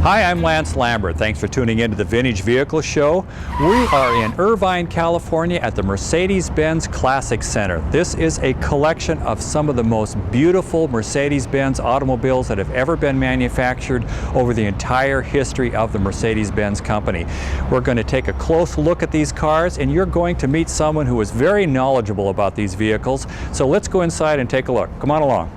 Hi, I'm Lance Lambert. Thanks for tuning in to the Vintage Vehicle Show. We are in Irvine, California at the Mercedes Benz Classics Center. This is a collection of some of the most beautiful Mercedes Benz automobiles that have ever been manufactured over the entire history of the Mercedes Benz company. We're going to take a close look at these cars, and you're going to meet someone who is very knowledgeable about these vehicles. So let's go inside and take a look. Come on along.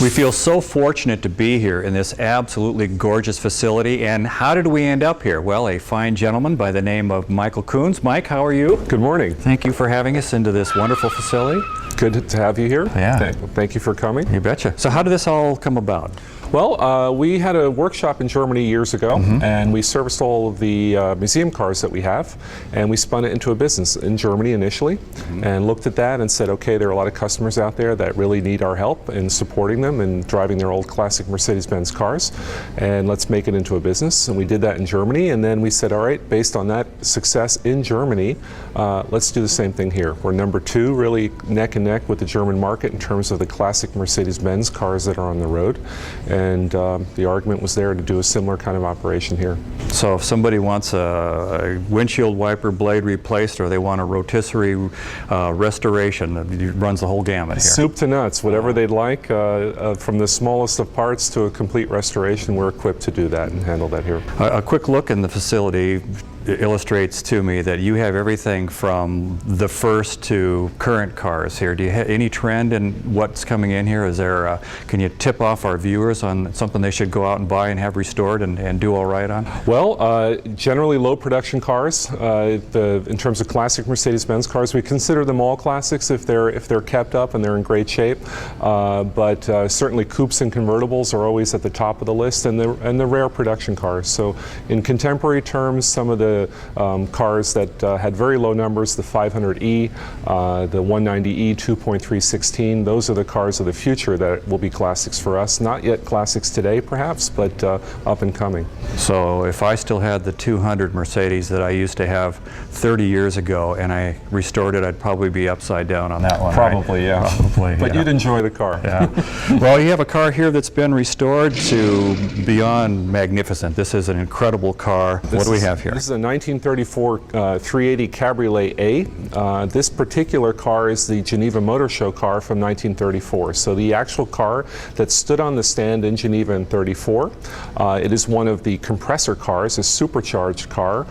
We feel so fortunate to be here in this absolutely gorgeous facility. And how did we end up here? Well, a fine gentleman by the name of Michael Coons. Mike, how are you? Good morning. Thank you for having us into this wonderful facility. Good to have you here. Yeah. Thank you for coming. You betcha. So how did this all come about? Well, we had a workshop in Germany years ago, and we serviced all of the museum cars that we have, and we spun it into a business in Germany initially, and looked at that and said, okay, there are a lot of customers out there that really need our help in supporting them and driving their old classic Mercedes-Benz cars, and let's make it into a business. And we did that in Germany, and then we said, all right, based on that success in Germany, let's do the same thing here. We're number 2, really neck and neck with the German market in terms of the classic Mercedes-Benz cars that are on the road. And the argument was there to do a similar kind of operation here. So if somebody wants a windshield wiper blade replaced, or they want a rotisserie restoration, it runs the whole gamut here. Soup to nuts, whatever they'd like, from the smallest of parts to a complete restoration, we're equipped to do that and handle that here. A quick look in the facility illustrates to me that you have everything from the first to current cars here. Do you have any trend in what's coming in here? Is there, can you tip off our viewers on something they should go out and buy and have restored and do all right on? Well, generally low production cars. In terms of classic Mercedes-Benz cars, we consider them all classics if they're kept up and they're in great shape. But certainly coupes and convertibles are always at the top of the list, and the rare production cars. So in contemporary terms, some of the cars that had very low numbers, the 500E, the 190E 2.316, those are the cars of the future that will be classics for us. Not yet classics today, perhaps, but up and coming. So if I still had the 200 Mercedes that I used to have 30 years ago and I restored it, I'd probably be upside down on that one. Probably, right? yeah. Probably, but yeah. You'd enjoy the car. Yeah. Well, you have a car here that's been restored to beyond magnificent. This is an incredible car. What do we have here? This is a 1934 380 Cabriolet A. This particular car is the Geneva Motor Show car from 1934. So the actual car that stood on the stand in Geneva in 34. It is one of the compressor cars, a supercharged car,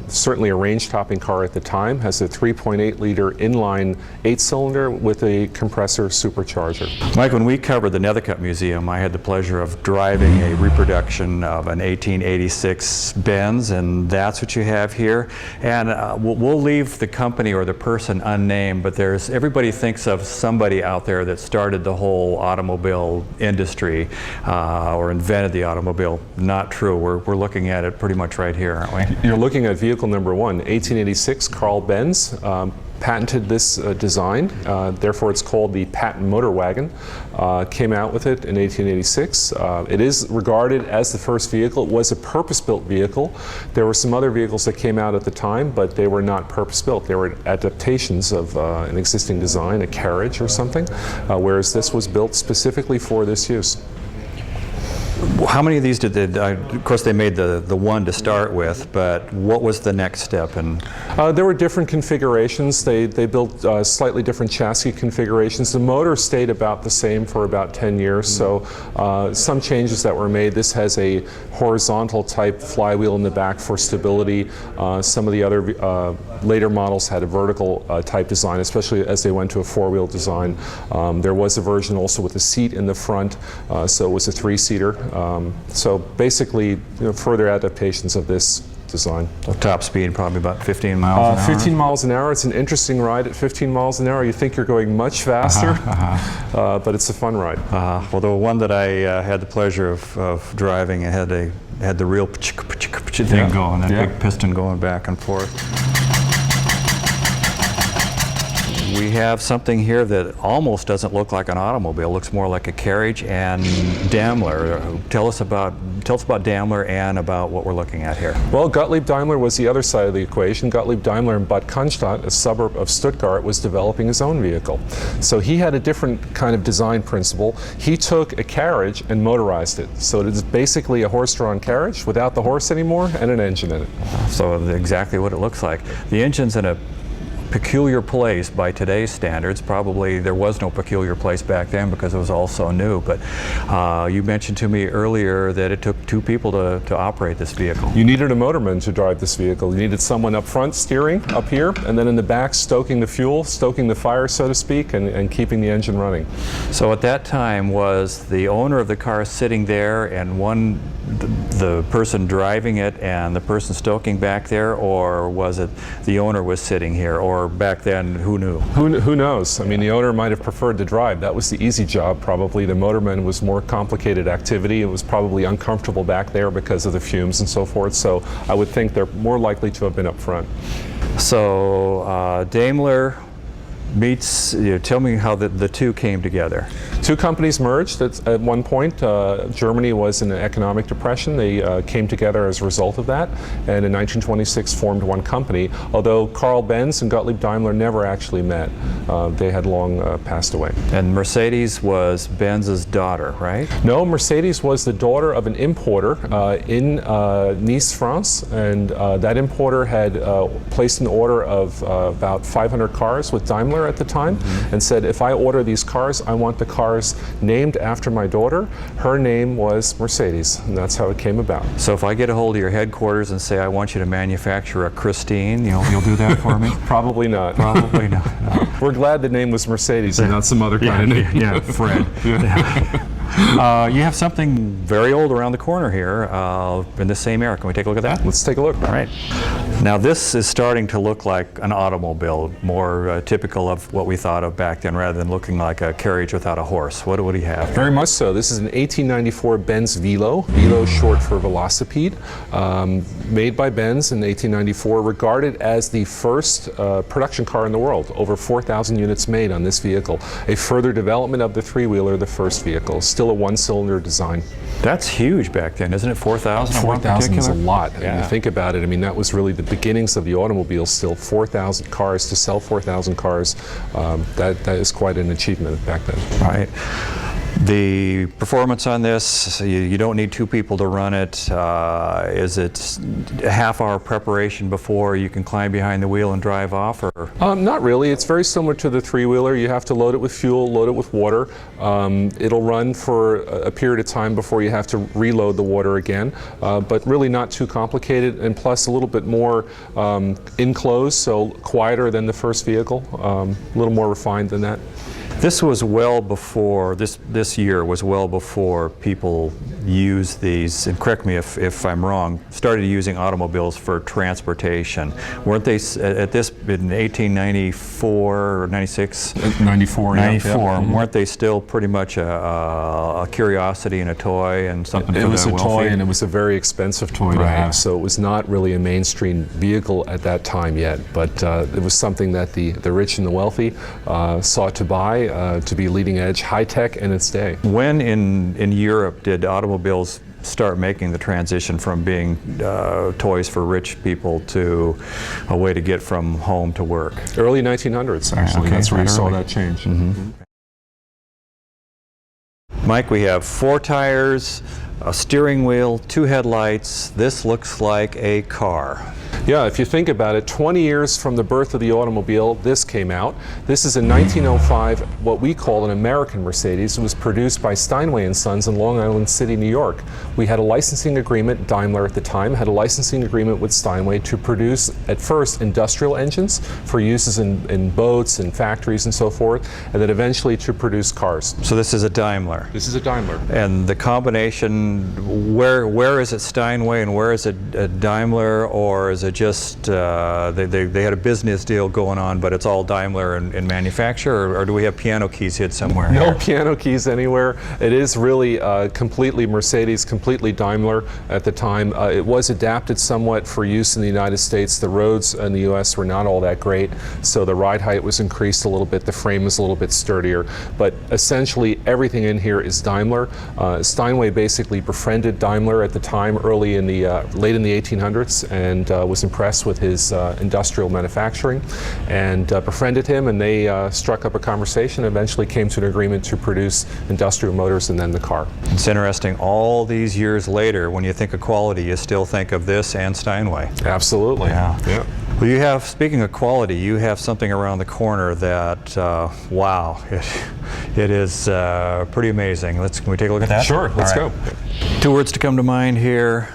certainly a range-topping car at the time. Has a 3.8 liter inline 8-cylinder with a compressor supercharger. Mike, when we covered the Nethercutt Museum, I had the pleasure of driving a reproduction of an 1886 Benz, and that's what you have here. And we'll leave the company or the person unnamed, but everybody thinks of somebody out there that started the whole automobile industry or invented the automobile. Not true. We're looking at it pretty much right here, aren't we? You're looking at vehicle number 1, 1886, Carl Benz. Patented this design, therefore it's called the patent motor wagon. Came out with it in 1886. It is regarded as the first vehicle. It was a purpose-built vehicle. There were some other vehicles that came out at the time, but they were not purpose-built. They were adaptations of an existing design, a carriage or something, whereas this was built specifically for this use. How many of these did they, of course they made the one to start with, but what was the next step? And there were different configurations. They built slightly different chassis configurations. The motor stayed about the same for about 10 years, so some changes that were made. This has a horizontal type flywheel in the back for stability. Some of the other later models had a vertical type design, especially as they went to a 4-wheel design. There was a version also with a seat in the front, so it was a 3-seater. So basically, further adaptations of this design. So top speed probably about 15 miles an hour? 15 miles an hour. It's an interesting ride at 15 miles an hour. You think you're going much faster, but it's a fun ride. Well, the one that I had the pleasure of driving, it had the real thing going, that big piston going back and forth. we have something here that almost doesn't look like an automobile. It looks more like a carriage. And Daimler. Tell us about Daimler and about what we're looking at here. Well, Gottlieb Daimler was the other side of the equation. Gottlieb Daimler in Bad Cannstatt, a suburb of Stuttgart, was developing his own vehicle. So he had a different kind of design principle. He took a carriage and motorized it. So it is basically a horse-drawn carriage without the horse anymore and an engine in it. So exactly what it looks like. The engine's in a peculiar place by today's standards. Probably there was no peculiar place back then because it was all so new. But you mentioned to me earlier that it took two people to operate this vehicle. You needed a motorman to drive this vehicle. You needed someone up front steering up here, and then in the back stoking the fuel, stoking the fire, so to speak, and keeping the engine running. So at that time, was the owner of the car sitting there and the person driving it and the person stoking back there, or was it the owner was sitting here? Or back then, who knew? Who knows? I mean, the owner might have preferred to drive. That was the easy job, probably. The motorman was more complicated activity. It was probably uncomfortable back there because of the fumes and so forth. So I would think they're more likely to have been up front. So Daimler meets, tell me how the two came together. Two companies merged at one point. Germany was in an economic depression. They came together as a result of that, and in 1926 formed one company, although Carl Benz and Gottlieb Daimler never actually met. They had long passed away. And Mercedes was Benz's daughter, right? No, Mercedes was the daughter of an importer in Nice, France, and that importer had placed an order of about 500 cars with Daimler at the time, and said, if I order these cars, I want the cars named after my daughter. Her name was Mercedes, and that's how it came about. So if I get a hold of your headquarters and say I want you to manufacture a Christine, you'll do that for me? Probably not. Probably not. No. We're glad the name was Mercedes and not some other kind of name. Yeah, Fred. You have something very old around the corner here in the same era. Can we take a look at that? Let's take a look. All right. Now this is starting to look like an automobile, more typical of what we thought of back then rather than looking like a carriage without a horse. What do you have? Very much so. This is an 1894 Benz Velo. Velo short for velocipede. Made by Benz in 1894, regarded as the first production car in the world. Over 4,000 units made on this vehicle. A further development of the three-wheeler, the first vehicle. Still a one-cylinder design. That's huge back then, isn't it? 4,000? 4,000 is a lot. Yeah. And you think about it, I mean, that was really the beginnings of the automobile. Still 4,000 cars. To sell 4,000 cars, that is quite an achievement back then. Right. The performance on this, you don't need two people to run it. Is it a half-hour preparation before you can climb behind the wheel and drive off? Or? Not really. It's very similar to the three-wheeler. You have to load it with fuel, load it with water. It'll run for a period of time before you have to reload the water again, but really not too complicated, and plus a little bit more enclosed, so quieter than the first vehicle, a little more refined than that. This was well before, this year was well before people used these, and correct me if I'm wrong, started using automobiles for transportation. Weren't they at this, in 1894 or 96? 94, 94, yeah. weren't they still pretty much a curiosity and a toy and something for the wealthy? It was a toy, and it was a very expensive toy to Right. have, so it was not really a mainstream vehicle at that time yet, but it was something that the rich and the wealthy sought to buy, to be leading edge, high tech in its day. When in Europe did automobiles start making the transition from being toys for rich people to a way to get from home to work? Early 1900s, actually. Okay, That's where right you saw early. that change. Mm-hmm. Mike, we have 4 tires, a steering wheel, 2 headlights. This looks like a car. Yeah, if you think about it, 20 years from the birth of the automobile, this came out. This is in 1905, what we call an American Mercedes. It was produced by Steinway & Sons in Long Island City, New York. We had a licensing agreement, Daimler at the time, had a licensing agreement with Steinway to produce, at first, industrial engines for uses in boats and factories and so forth, and then eventually to produce cars. So this is a Daimler. This is a Daimler. And the combination, where is it Steinway and where is it Daimler, or is it just they had a business deal going on, but it's all Daimler in manufacture, or do we have piano keys hid somewhere? No piano keys anywhere. It is really completely Mercedes, completely Daimler at the time. It was adapted somewhat for use in the United States. The roads in the U.S. were not all that great, so the ride height was increased a little bit. The frame was a little bit sturdier, but essentially everything in here is Daimler. Steinway basically befriended Daimler at the time, early in the late in the 1800s, and was impressed with his industrial manufacturing, and befriended him, and they struck up a conversation. Eventually came to an agreement to produce industrial motors and then the car. It's interesting. All these years later, when you think of quality, you still think of this and Steinway. Absolutely. Yeah. Well, you have, speaking of quality, you have something around the corner that, wow, it is pretty amazing. Can we take a look at that? Sure, let's go. Two words to come to mind here: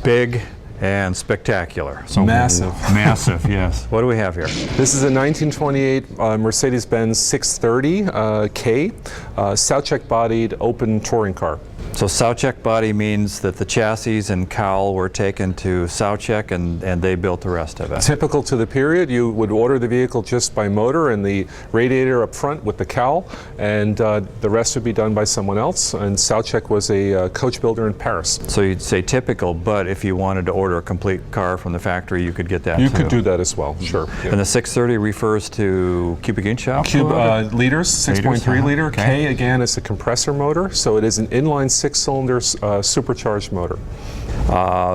big and spectacular. So massive. Massive, yes. What do we have here? This is a 1928 Mercedes Benz 630K, Sauercheck bodied open touring car. So Sauercheck body means that the chassis and cowl were taken to Sauercheck and they built the rest of it. Typical to the period, you would order the vehicle just by motor and the radiator up front with the cowl, and the rest would be done by someone else. And Sauercheck was a coach builder in Paris. So you'd say typical, but if you wanted to order a complete car from the factory, you could get that You too. could do that as well, sure. And the 630 refers to cubic inch output? Liters, 6.3 liter. Okay. K again is a compressor motor, so it is an inline 6-cylinder supercharged motor.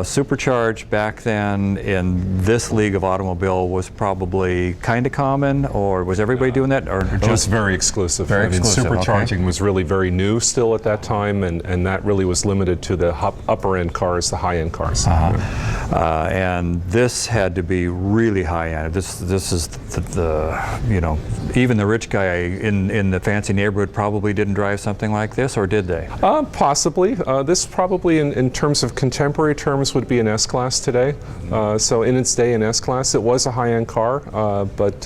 Supercharged back then in this league of automobile was probably kind of common, or was everybody doing that? Or It was very exclusive. Very exclusive, supercharging was really very new still at that time, and that really was limited to the upper end cars, the high end cars. And this had to be really high end. This is the you know, even the rich guy in the fancy neighborhood probably didn't drive something like this, or did they? Possibly. This probably in terms of contemporary terms would be an S-Class today. So in its day, an S-Class. It was a high-end car, but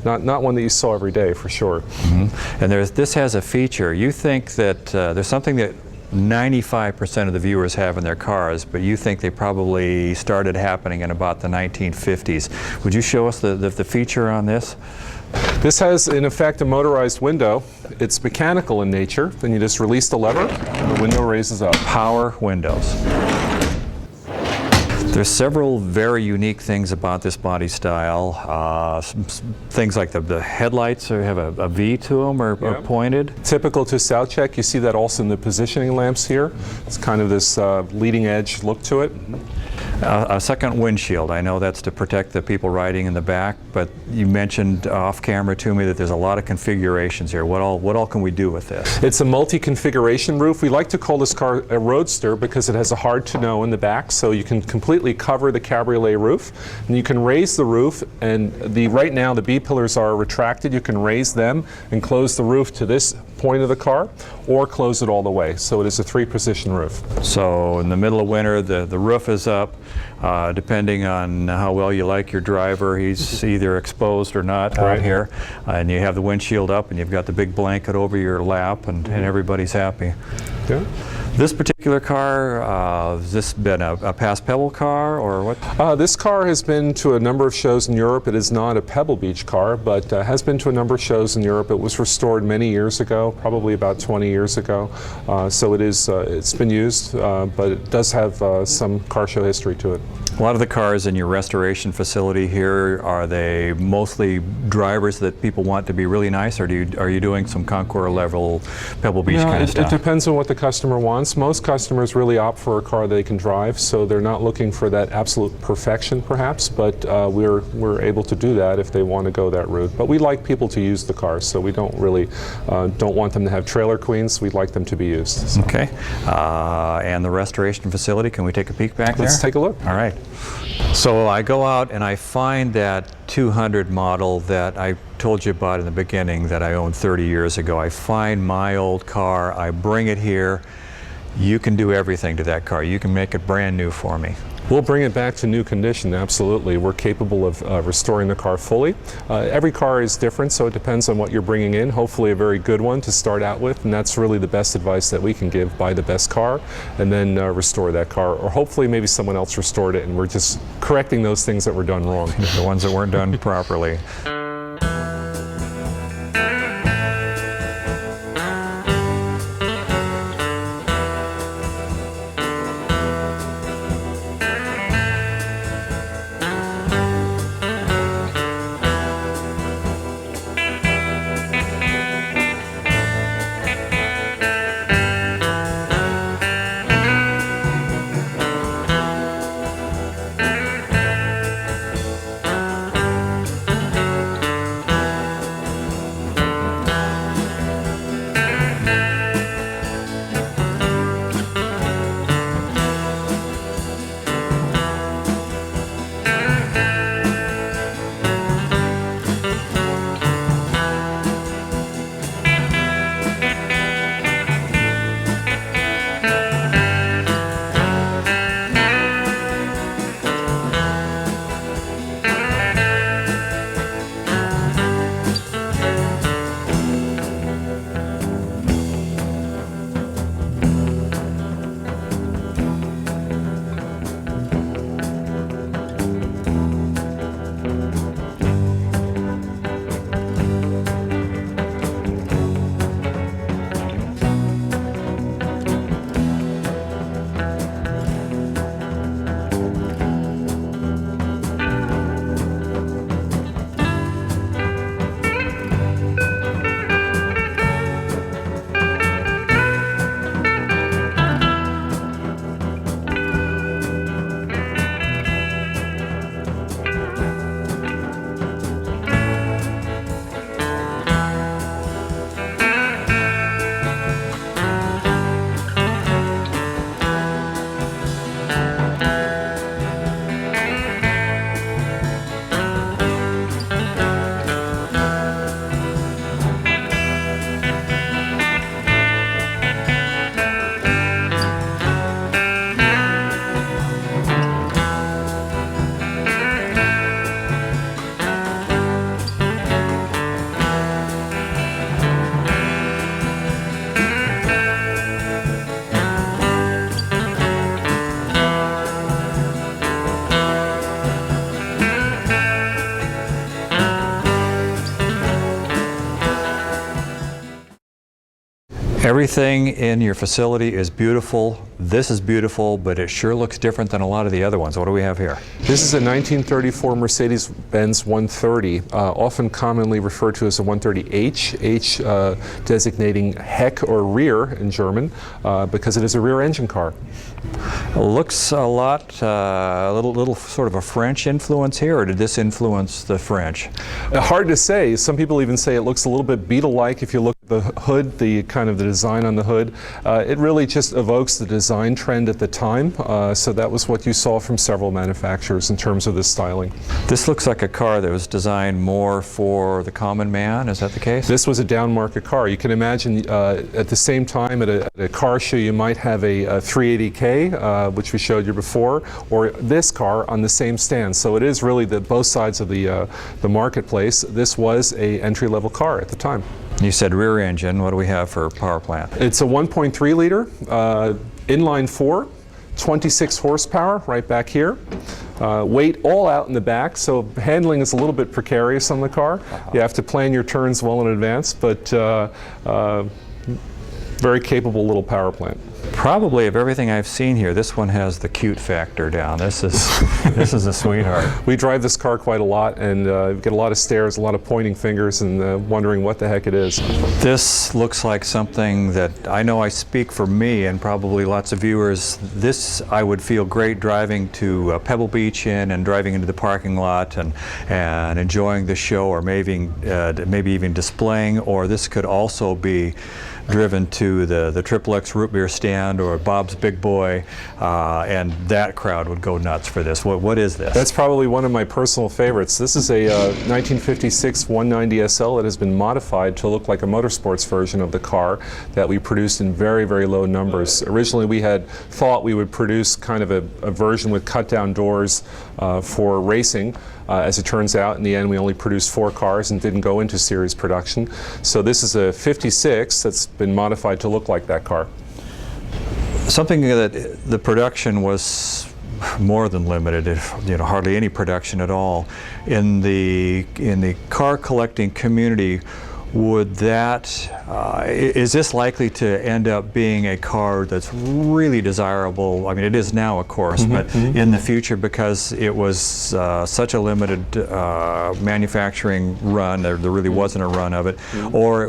not one that you saw every day for sure. Mm-hmm. And this has a feature. You think that there's something that 95% of the viewers have in their cars, but you think they probably started happening in about the 1950s. Would you show us the feature on this? This has, in effect, a motorized window. It's mechanical in nature. Then you just release the lever, and the window raises up. Power windows. There's several very unique things about this body style. Things like the headlights have a V to them or pointed. Typical to Sauercheck, you see that also in the positioning lamps here. It's kind of this leading edge look to it. A second windshield. I know that's to protect the people riding in the back, but you mentioned off camera to me that there's a lot of configurations here. What all can we do with this? It's a multi-configuration roof. We like to call this car a roadster because it has a hard to know in the back, so you can completely cover the Cabriolet roof, and you can raise the roof, and right now the B-pillars are retracted. You can raise them and close the roof to this point of the car, or close it all the way. So it is a 3-position roof. So in the middle of winter, the roof is up. Depending on how well you like your driver, he's either exposed or not out here. And you have the windshield up, and you've got the big blanket over your lap, and everybody's happy. Yeah. This particular car, has this been a past Pebble car, or what? This car has been to a number of shows in Europe. It is not a Pebble Beach car, but has been to a number of shows in Europe. It was restored many years ago, probably about 20 years ago. So it's been used, but it does have some car show history to it. A lot of the cars in your restoration facility here, are they mostly drivers that people want to be really nice, or are you doing some Concours level Pebble Beach kind of stuff? It depends on what the customer wants. Most customers really opt for a car they can drive, so they're not looking for that absolute perfection perhaps, but we're able to do that if they want to go that route. But we like people to use the cars, so we don't really don't want them to have trailer queens. We'd like them to be used. So. Okay. And the restoration facility, can we take a peek back there? Let's take a look. All right. So I go out and I find that 200 model that I told you about in the beginning that I owned 30 years ago. I find my old car, I bring it here. You can do everything to that car. You can make it brand new for me. We'll bring it back to new condition, absolutely. We're capable of restoring the car fully. Every car is different, so it depends on what you're bringing in. Hopefully a very good one to start out with, and that's really the best advice that we can give. Buy the best car and then restore that car. Or hopefully maybe someone else restored it and we're just correcting those things that were done wrong. The ones that weren't done properly. Everything in your facility is beautiful. This is beautiful, but it sure looks different than a lot of the other ones. What do we have here? This is a 1934 Mercedes Benz 130, often commonly referred to as a 130H, H designating Heck or rear in German, because it is a rear engine car. It looks a lot, a little sort of a French influence here, or did this influence the French? Hard to say. Some people even say it looks a little bit Beetle-like if you look at the hood, the kind of the design on the hood. It really just evokes the design trend at the time, so that was what you saw from several manufacturers in terms of this styling. This looks like a car that was designed more for the common man, is that the case? This was a down-market car. You can imagine at the same time at a car show you might have a 380K, which we showed you before, or this car on the same stand. So it is really both sides of the marketplace. This was a entry-level car at the time. You said rear engine. What do we have for power plant? It's a 1.3 liter, inline 4, 26 horsepower right back here. Weight all out in the back, so handling is a little bit precarious on the car. You have to plan your turns well in advance, but very capable little power plant. Probably of everything I've seen here, this one has the cute factor down. This is a sweetheart. We drive this car quite a lot and get a lot of stares, a lot of pointing fingers and wondering what the heck it is. This looks like something that I know I speak for me and probably lots of viewers. This I would feel great driving to Pebble Beach and driving into the parking lot and enjoying the show, or maybe even displaying, or this could also be driven to the XXX root beer stand Band or Bob's Big Boy, and that crowd would go nuts for this. What is this? That's probably one of my personal favorites. This is a 1956 190 SL that has been modified to look like a motorsports version of the car that we produced in very, very low numbers. Originally we had thought we would produce kind of a version with cut-down doors for racing. As it turns out, in the end, we only produced 4 cars and didn't go into series production. So this is a 56 that's been modified to look like that car. Something that the production was more than limited, hardly any production at all. In the car collecting community, would that, is this likely to end up being a car that's really desirable? I mean, it is now, of course, but in the future, because it was such a limited manufacturing run, there really wasn't a run of it, or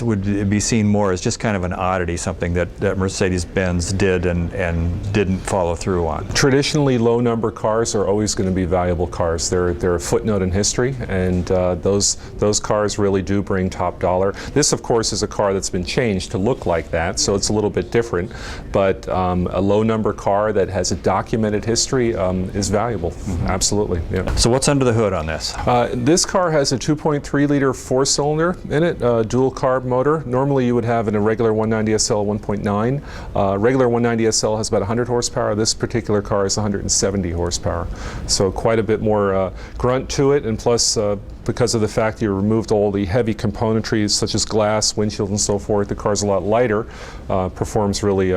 would it be seen more as just kind of an oddity, something that Mercedes-Benz did and didn't follow through on? Traditionally, low-number cars are always going to be valuable cars. They're a footnote in history, and those cars really do bring top dollar. This, of course, is a car that's been changed to look like that, so it's a little bit different, but a low-number car that has a documented history is valuable. Absolutely. Yeah. So what's under the hood on this? This car has a 2.3-liter 4-cylinder in it, dual carb motor. Normally you would have in a regular 190 SL 1.9. Regular 190 SL has about 100 horsepower. This particular car is 170 horsepower. So quite a bit more grunt to it, and plus because of the fact you removed all the heavy componentry such as glass, windshield, and so forth, the car's a lot lighter, performs really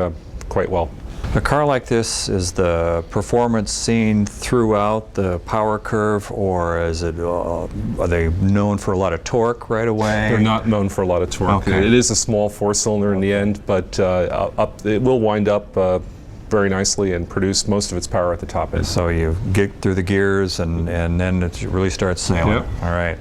quite well. A car like this, is the performance seen throughout the power curve, or is it, are they known for a lot of torque right away? They're not known for a lot of torque. Okay. It is a small 4-cylinder in the end, but it will wind up very nicely and produce most of its power at the top end. So you get through the gears and then it really starts sailing. Yep. All right.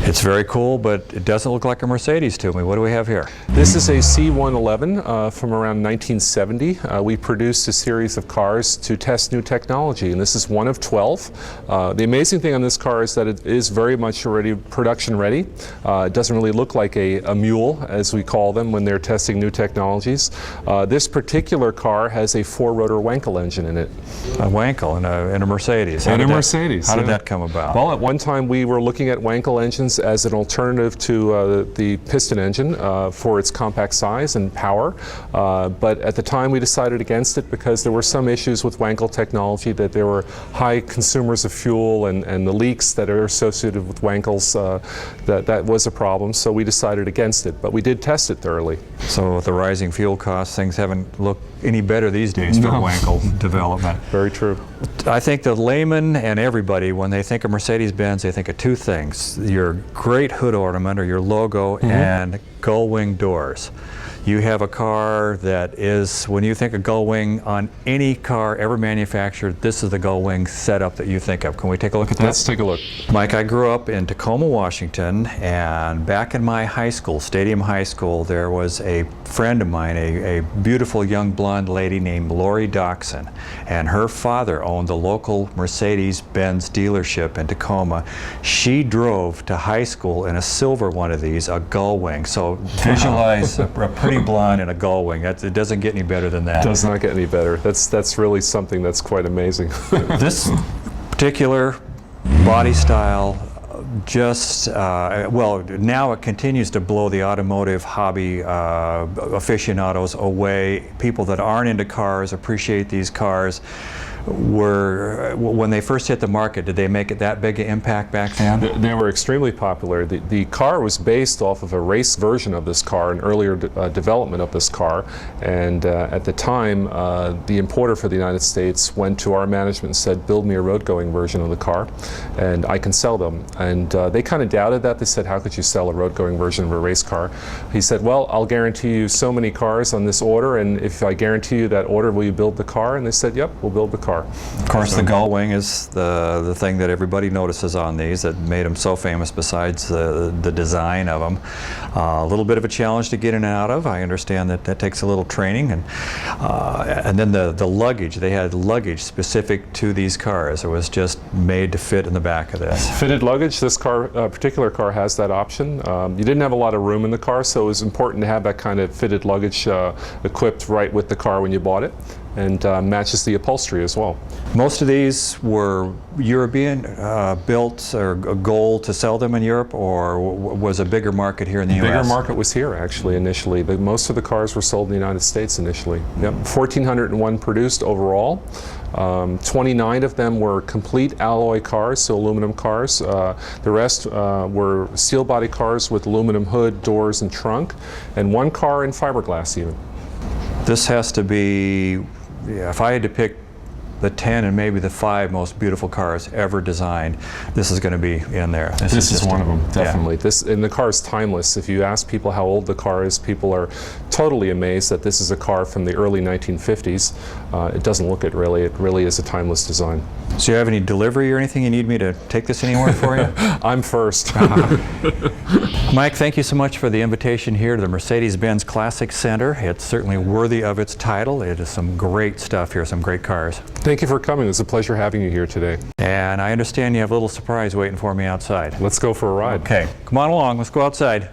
It's very cool, but it doesn't look like a Mercedes to me. What do we have here? This is a C111 from around 1970. We produced a series of cars to test new technology, and this is one of 12. The amazing thing on this car is that it is very much already production ready. It doesn't really look like a mule, as we call them when they're testing new technologies. This particular car has a 4-rotor Wankel engine in it. A Wankel in a Mercedes. In a Mercedes. How did that come about? Well, at one time we were looking at Wankel engines as an alternative to the piston engine for its compact size and power, but at the time we decided against it because there were some issues with Wankel technology, that there were high consumers of fuel and the leaks that are associated with Wankels, that was a problem, so we decided against it, but we did test it thoroughly. So with the rising fuel costs, things haven't looked any better these days for Wankel development. Very true. I think the layman and everybody, when they think of Mercedes-Benz, they think of two things: your great hood ornament or your logo and Gullwing doors. You have a car that is, when you think of Gullwing on any car ever manufactured, this is the Gullwing setup that you think of. Can we take a look at that? Let's take a look. Mike, I grew up in Tacoma, Washington, and back in my high school, Stadium High School, there was a friend of mine, a beautiful young blonde lady named Lori Doxson, and her father owned the local Mercedes-Benz dealership in Tacoma. She drove to high school in a silver one of these, a Gullwing. So visualize a pretty blonde in a Gullwing. It doesn't get any better than that. Does not get any better. That's really something that's quite amazing. This particular body style just, well, now it continues to blow the automotive hobby aficionados away. People that aren't into cars appreciate these cars. When they first hit the market, did they make it that big an impact back then? They were extremely popular. The car was based off of a race version of this car, an earlier development of this car, and at the time the importer for the United States went to our management and said, build me a road-going version of the car and I can sell them. And they kind of doubted that. They said, how could you sell a road-going version of a race car? He said, well, I'll guarantee you so many cars on this order, and if I guarantee you that order, will you build the car? And they said, yep, we'll build the car. car. Of course, the Gullwing is the thing that everybody notices on these that made them so famous, besides the design of them. A little bit of a challenge to get in and out of. I understand that takes a little training. And then the luggage. They had luggage specific to these cars. It was just made to fit in the back of this. Fitted luggage, this particular car has that option. You didn't have a lot of room in the car, so it was important to have that kind of fitted luggage equipped right with the car when you bought it, and matches the upholstery as well. Most of these were European built, or a goal to sell them in Europe, or was a bigger market here in the U.S.? Bigger market was here, actually, initially. Most of the cars were sold in the United States initially. Yep. 1,401 produced overall. 29 of them were complete alloy cars, so aluminum cars. The rest were steel body cars with aluminum hood, doors, and trunk, and one car in fiberglass even. This has to be, if I had to pick the 10 and maybe the 5 most beautiful cars ever designed, this is going to be in there. This is one of them, definitely. Yeah. And the car is timeless. If you ask people how old the car is, people are totally amazed that this is a car from the early 1950s. It doesn't look it really. It really is a timeless design. So you have any delivery or anything you need me to take this anywhere for you? I'm first. Mike, thank you so much for the invitation here to the Mercedes Benz Classics Center. It's certainly worthy of its title. It is some great stuff here, some great cars. Thank you for coming. It was a pleasure having you here today. And I understand you have a little surprise waiting for me outside. Let's go for a ride. Okay, come on along. Let's go outside.